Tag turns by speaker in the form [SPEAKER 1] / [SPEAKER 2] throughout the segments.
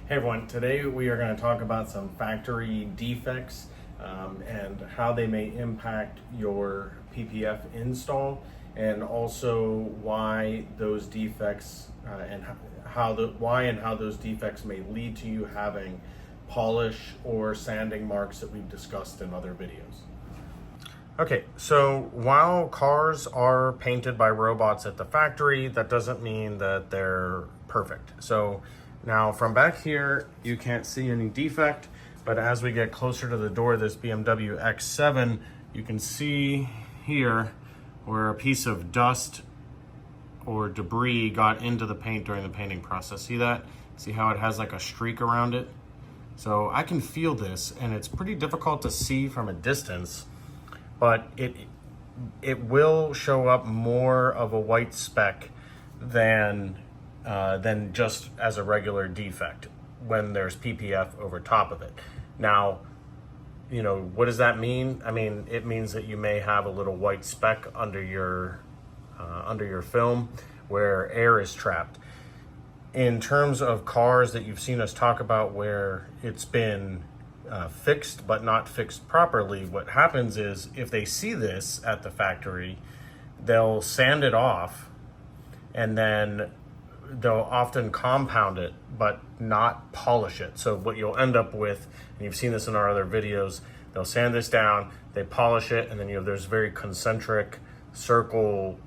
[SPEAKER 1] Hey everyone, today we are going to talk about some factory defects and how they may impact your PPF install, and also why those defects and how those defects may lead to you having polish or sanding marks that we've discussed in other videos. Okay, so while cars are painted by robots at the factory, that doesn't mean that they're perfect. So now from back here, you can't see any defect, but as we get closer to the door of this BMW X7, you can see here where a piece of dust or debris got into the paint during the painting process. See that? See how it has like a streak around it? So I can feel this, and it's pretty difficult to see from a distance, but it will show up more of a white speck than just as a regular defect when there's PPF over top of it. Now, you know, what does that mean? I mean, it means that you may have a little white speck under your film where air is trapped. In terms of cars that you've seen us talk about where it's been fixed but not fixed properly, what happens is if they see this at the factory, they'll sand it off, and then they'll often compound it but not polish it. So what you'll end up with, and you've seen this in our other videos, they'll sand this down, they polish it, and then there's very concentric circle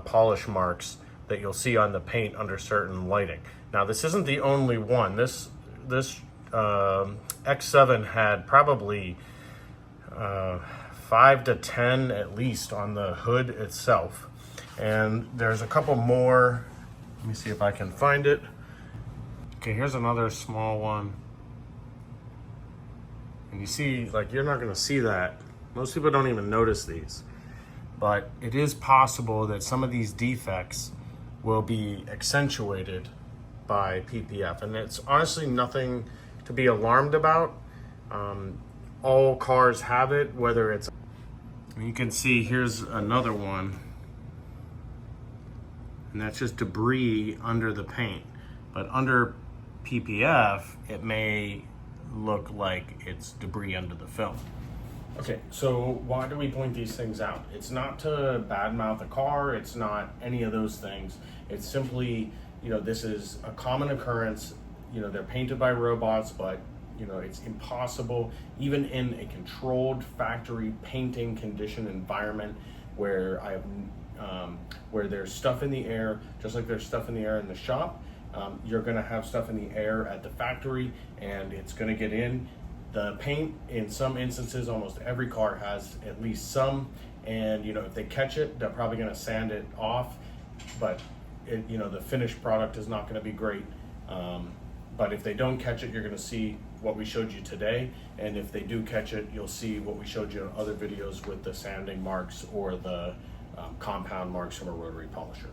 [SPEAKER 1] polish marks that you'll see on the paint under certain lighting. Now this isn't the only one. This X7 had probably 5 to 10 at least on the hood itself, and there's a couple more. Let me see if I can find it. Okay, here's another small one. And you see, like, you're not gonna see that. Most people don't even notice these. But it is possible that some of these defects will be accentuated by PPF. And it's honestly nothing to be alarmed about. All cars have it, whether it's... You can see here's another one. And that's just debris under the paint. But under PPF, it may look like it's debris under the film. Okay, so why do we point these things out? It's not to badmouth a car, it's not any of those things. It's simply, you know, this is a common occurrence. You know, they're painted by robots, but you know, it's impossible, even in a controlled factory painting condition environment where where there's stuff in the air, just like there's stuff in the air in the shop, you're gonna have stuff in the air at the factory, and it's gonna get in. The paint, in some instances, almost every car has at least some, and you know, if they catch it, they're probably gonna sand it off, but you know, the finished product is not gonna be great. But if they don't catch it, you're gonna see what we showed you today, and if they do catch it, you'll see what we showed you in other videos with the sanding marks or the compound marks from a rotary polisher.